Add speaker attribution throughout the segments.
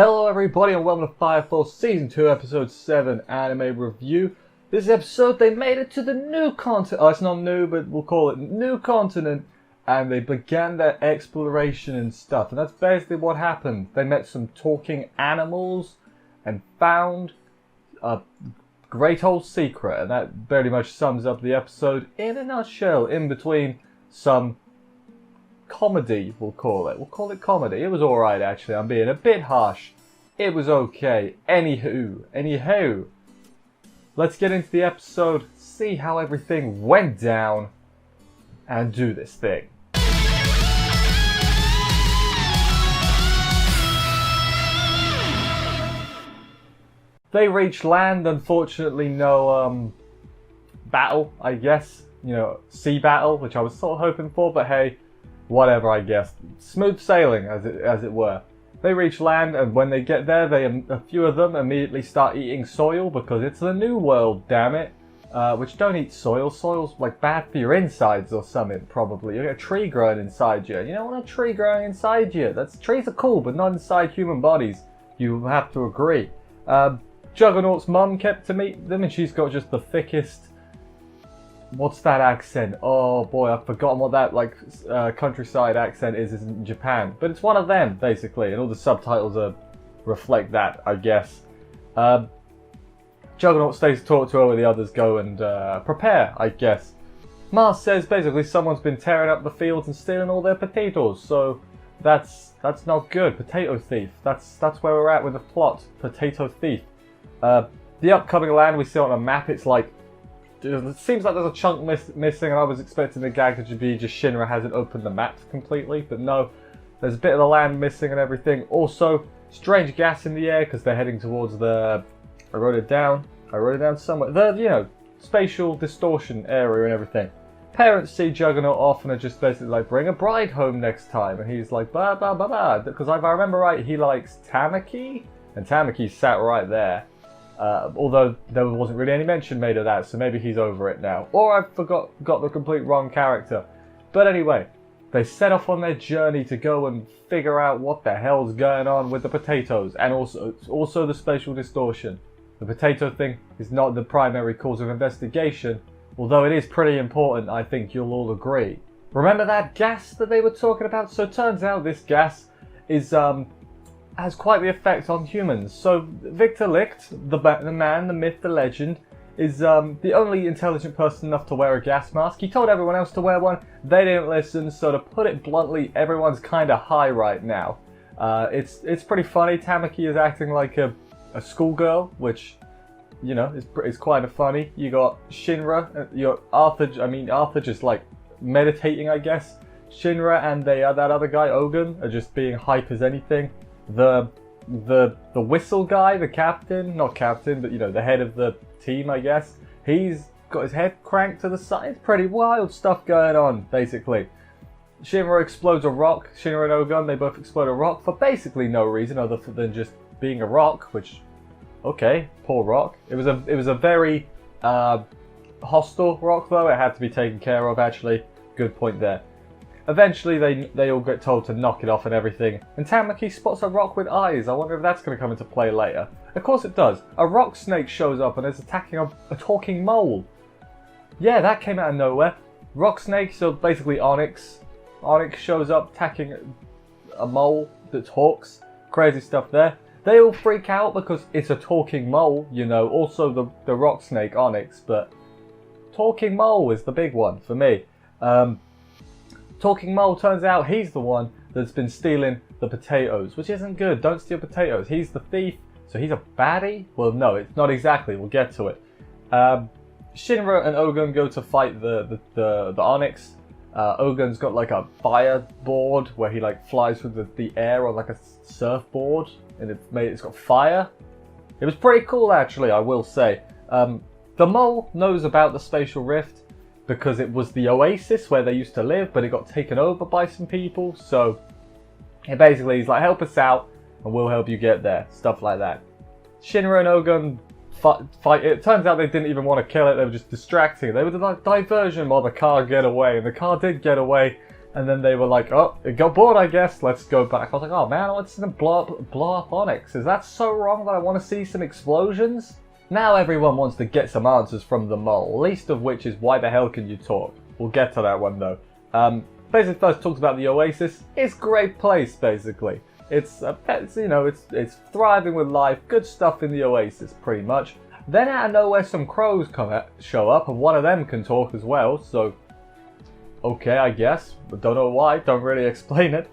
Speaker 1: Hello everybody and welcome to Fire Force Season 2 Episode 7 Anime Review. This episode they made it to the new continent. Oh, it's not new, but we'll call it new continent. And they began their exploration and stuff. And that's basically what happened. They met some talking animals and found a great old secret. And that very much sums up the episode in a nutshell. In between some comedy, we'll call it. We'll call it comedy. It was alright actually. I'm being a bit harsh. It was okay. Anywho. Let's get into the episode, see how everything went down, and do this thing. They reach land, unfortunately no battle, I guess. You know, sea battle, which I was sort of hoping for, but hey, whatever, I guess. Smooth sailing, as it were. They reach land, and when they get there, a few of them immediately start eating soil, because it's the new world, damn it. Which don't eat soil. Soil's like bad for your insides or something, probably. You get a tree growing inside you. You don't want a tree growing inside you. Trees are cool, but not inside human bodies. You have to agree. Juggernaut's mum kept to meet them, and she's got just the thickest... What's that accent? Oh boy, I've forgotten what that countryside accent is in Japan. But it's one of them, basically, and all the subtitles reflect that, I guess. Juggernaut stays to talk to her where the others go and prepare, I guess. Mars says basically someone's been tearing up the fields and stealing all their potatoes, so that's not good. Potato thief. That's where we're at with the plot. Potato thief. The upcoming land we see on a map, it's like, it seems like there's a chunk missing, and I was expecting the gag to be just Shinra hasn't opened the map completely, but no, there's a bit of the land missing and everything. Also, strange gas in the air because they're heading towards the, I wrote it down somewhere, the, spatial distortion area and everything. Parents see Juggernaut off and are just basically like, bring a bride home next time, and he's like, blah, blah, blah, blah, because if I remember right, he likes Tamaki, and Tamaki sat right there. Although there wasn't really any mention made of that, so maybe he's over it now. Or I got the complete wrong character. But anyway, they set off on their journey to go and figure out what the hell's going on with the potatoes, and also the spatial distortion. The potato thing is not the primary cause of investigation, although it is pretty important, I think you'll all agree. Remember that gas that they were talking about? So it turns out this gas is has quite the effect on humans. So Victor Licht, the man, the myth, the legend, is the only intelligent person enough to wear a gas mask. He told everyone else to wear one. They didn't listen, so to put it bluntly, everyone's kind of high right now. It's pretty funny. Tamaki is acting like a schoolgirl, which, is quite funny. You got Shinra, Arthur just like meditating, I guess. Shinra and that other guy, Ogun, are just being hype as anything. The whistle guy, the captain, not captain, but the head of the team, I guess. He's got his head cranked to the side. It's pretty wild stuff going on, basically. Shinra explodes a rock. Shinra and Ogun, they both explode a rock for basically no reason other than just being a rock, which, okay, poor rock. It was a very hostile rock though. It had to be taken care of, actually. Good point there. Eventually, they all get told to knock it off and everything, and Tamaki spots a rock with eyes. I wonder if that's going to come into play later. Of course it does. A rock snake shows up and is attacking a talking mole. Yeah, that came out of nowhere. Rock snake, so basically Onyx. Onyx shows up attacking a mole that talks. Crazy stuff there. They all freak out because it's a talking mole, also the rock snake Onyx, but talking mole is the big one for me. Talking Mole, turns out he's the one that's been stealing the potatoes, which isn't good. Don't steal potatoes. He's the thief, so he's a baddie? Well, no, it's not exactly. We'll get to it. Shinra and Ogun go to fight the Onyx. Ogun's got like a fire board where he like flies through the air on like a surfboard, and it's got fire. It was pretty cool, actually, I will say. The mole knows about the spatial rift, because it was the oasis where they used to live, but it got taken over by some people, so he's like, help us out, and we'll help you get there, stuff like that. Shinra and Ogun fight. It turns out they didn't even want to kill it, they were just distracting. They were the diversion while the car get away, and the car did get away, And then they were like, oh, it got bored, I guess. Let's go back. I was like, oh man, I want to see them blow up Onyx. Is that so wrong that I want to see some explosions? Now everyone wants to get some answers from the mole, least of which is why the hell can you talk? We'll get to that one though. Basically first talks about the Oasis. It's a great place, basically. It's thriving with life, good stuff in the Oasis, pretty much. Then out of nowhere some crows show up, and one of them can talk as well, so... okay, I guess, but don't know why, don't really explain it.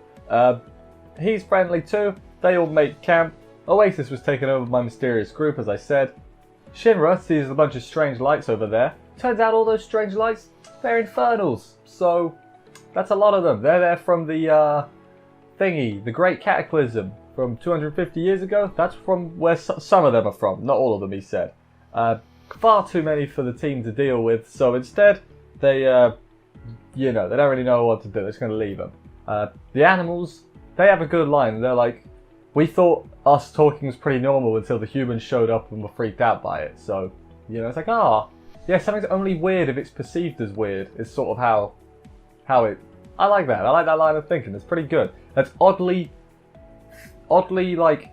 Speaker 1: He's friendly too, they all make camp. Oasis was taken over by a mysterious group, as I said. Shinra sees a bunch of strange lights over there. Turns out all those strange lights, they're infernals, so that's a lot of them. They're there from the the Great Cataclysm from 250 years ago. That's from where some of them are from, not all of them, he said. Far too many for the team to deal with, so instead they they don't really know what to do. They're just going to leave them. The animals, they have a good line. They're like, we thought us talking was pretty normal until the humans showed up and were freaked out by it. So, it's like, yeah, something's only weird if it's perceived as weird. Is sort of how it... I like that. I like that line of thinking. It's pretty good. That's oddly like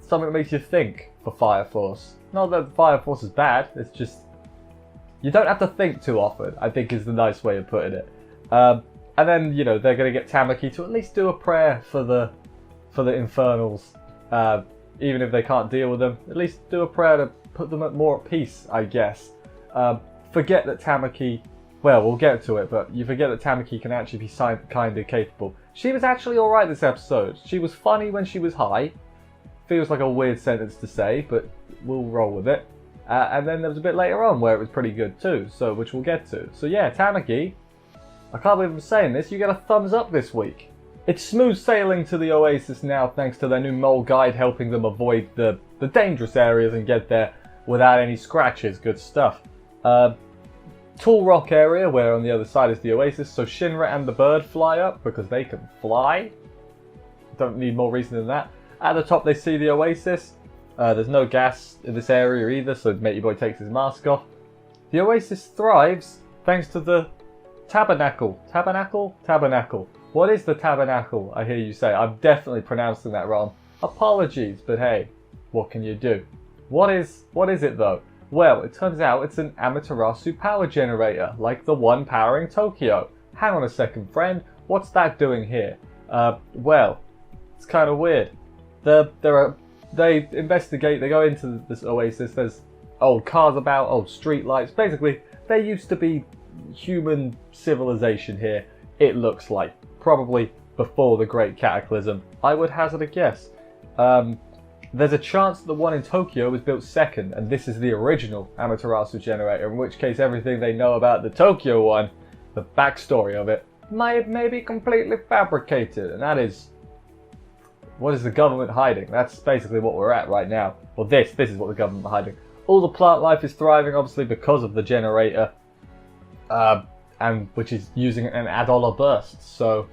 Speaker 1: something that makes you think for Fire Force. Not that Fire Force is bad. It's just you don't have to think too often, I think is the nice way of putting it. And then, they're going to get Tamaki to at least do a prayer for the Infernals. Even if they can't deal with them, at least do a prayer to put them more at peace, I guess. Forget that Tamaki... well, we'll get to it, but you forget that Tamaki can actually be kind of capable. She was actually alright this episode. She was funny when she was high. Feels like a weird sentence to say, but we'll roll with it. And then there was a bit later on where it was pretty good too, which we'll get to. So yeah, Tamaki, I can't believe I'm saying this, you get a thumbs up this week. It's smooth sailing to the Oasis now thanks to their new mole guide helping them avoid the dangerous areas and get there without any scratches. Good stuff. Tall Rock area where on the other side is the Oasis, so Shinra and the bird fly up because they can fly. Don't need more reason than that. At the top they see the Oasis. There's no gas in this area either, so Matey Boy takes his mask off. The Oasis thrives thanks to the Tabernacle. Tabernacle. What is the Tabernacle, I hear you say? I'm definitely pronouncing that wrong. Apologies, but hey, what can you do? What is it though? Well, it turns out it's an Amaterasu power generator, like the one powering Tokyo. Hang on a second, friend. What's that doing here? Well, it's kind of weird. They investigate, they go into this Oasis, there's old cars about, old street lights. Basically, there used to be human civilization here, it looks like. Probably before the Great Cataclysm, I would hazard a guess. There's a chance that the one in Tokyo was built second, and this is the original Amaterasu generator, in which case everything they know about the Tokyo one, the backstory of it, may be completely fabricated, and that is... what is the government hiding? That's basically what we're at right now. Well, this is what the government are hiding. All the plant life is thriving, obviously, because of the generator, and which is using an Adola burst. So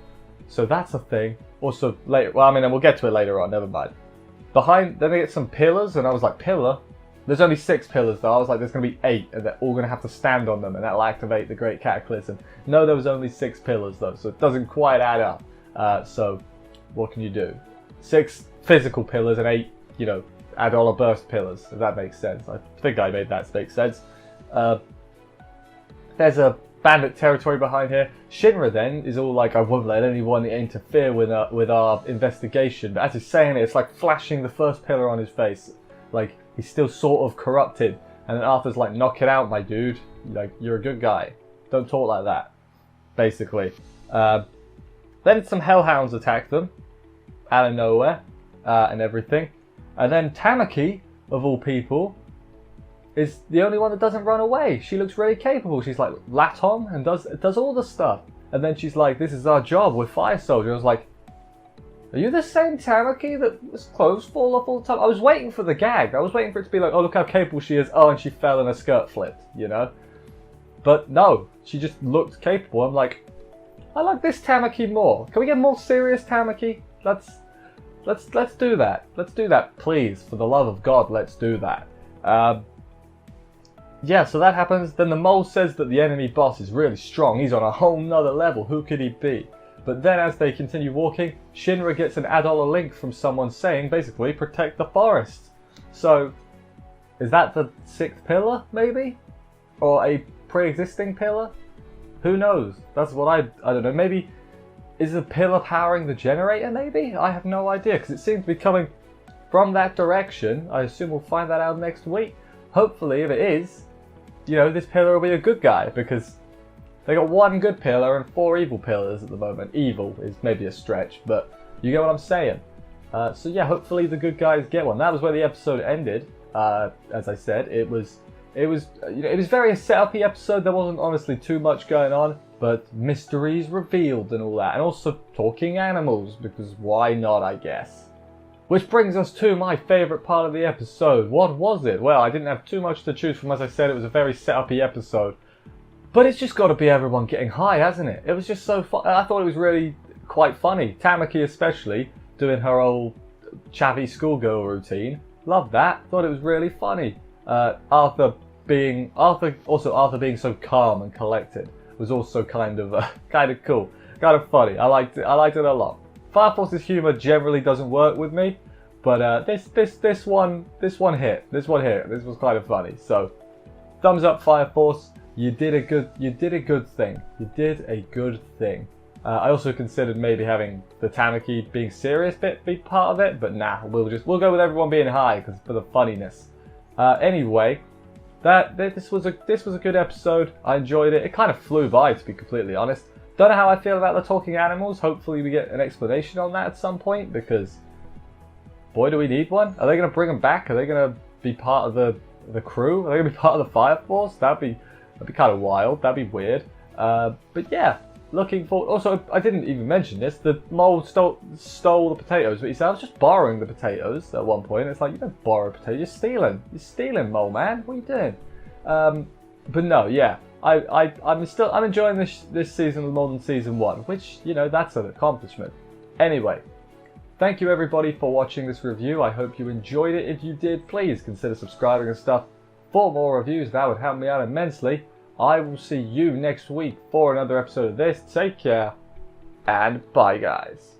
Speaker 1: that's a thing. Also, later, well, I mean, and we'll get to it later on. Never mind. Behind, then they get some pillars, and I was like, pillar? There's only 6 pillars, though. I was like, there's going to be 8, and they're all going to have to stand on them, and that'll activate the Great Cataclysm. No, there was only 6 pillars, though, so it doesn't quite add up. So, what can you do? 6 physical pillars and 8, Adola burst pillars, if that makes sense. I think I made that make sense. There's a bandit territory behind here. Shinra then is all like, I won't let anyone interfere with our investigation. But as he's saying it, it's like flashing the first pillar on his face. Like, he's still sort of corrupted. And then Arthur's like, knock it out, my dude. Like, you're a good guy. Don't talk like that. Basically. Then some hellhounds attack them. Out of nowhere. And everything. And then Tamaki, of all people, is the only one that doesn't run away. She looks really capable. She's like Latom and does all the stuff. And then she's like, this is our job, we're fire soldiers. I was like, are you the same Tamaki that was clothes fall off all the time? I was waiting for the gag. I was waiting for it to be like, oh, look how capable she is. Oh, and she fell and her skirt flipped, But no, she just looked capable. I'm like, I like this Tamaki more. Can we get more serious Tamaki? Let's do that. Let's do that, please. For the love of God, let's do that. Yeah, so that happens. Then the mole says that the enemy boss is really strong. He's on a whole nother level. Who could he be? But then as they continue walking, Shinra gets an $1 link from someone saying, basically, protect the forest. So, is that the 6th pillar, maybe? Or a pre-existing pillar? Who knows? That's what I don't know. Maybe, is the pillar powering the generator, maybe? I have no idea, because it seems to be coming from that direction. I assume we'll find that out next week. Hopefully, if it is, you know, this pillar will be a good guy, because they got 1 good pillar and 4 evil pillars at the moment. Evil is maybe a stretch, but you get what I'm saying. So yeah, hopefully the good guys get one. That was where the episode ended. As I said, it was very a setup-y episode. There wasn't honestly too much going on, but mysteries revealed and all that, and also talking animals, because why not, I guess. Which brings us to my favourite part of the episode. What was it? Well, I didn't have too much to choose from. As I said, it was a very setup-y episode. But it's just got to be everyone getting high, hasn't it? It was just so fun. I thought it was really quite funny. Tamaki especially, doing her old chavvy schoolgirl routine. Loved that. Thought it was really funny. Arthur being so calm and collected was also kind of cool, kind of funny. I liked it a lot. Fire Force's humor generally doesn't work with me, but this one hit. This was kind of funny. So, thumbs up, Fire Force. You did a good thing. You did a good thing. I also considered maybe having the Tamaki being serious bit be part of it, but nah, we'll go with everyone being high because for the funniness. Anyway, this was a good episode. I enjoyed it. It kind of flew by, to be completely honest. Don't know how I feel about the talking animals. Hopefully we get an explanation on that at some point, because boy, do we need one. Are they going to bring them back? Are they going to be part of the crew? Are they going to be part of the Fire Force? That'd be kind of wild. That'd be weird. But yeah, looking forward. Also, I didn't even mention this. The mole stole the potatoes, but he said I was just borrowing the potatoes at one point. It's like, you don't borrow potatoes, you're stealing. You're stealing, mole man. What are you doing? But no, yeah. I'm enjoying this season more than season 1, which, you know, that's an accomplishment. Anyway, thank you everybody for watching this review. I hope you enjoyed it. If you did, please consider subscribing and stuff for more reviews. That would help me out immensely. I will see you next week for another episode of this. Take care, and bye, guys.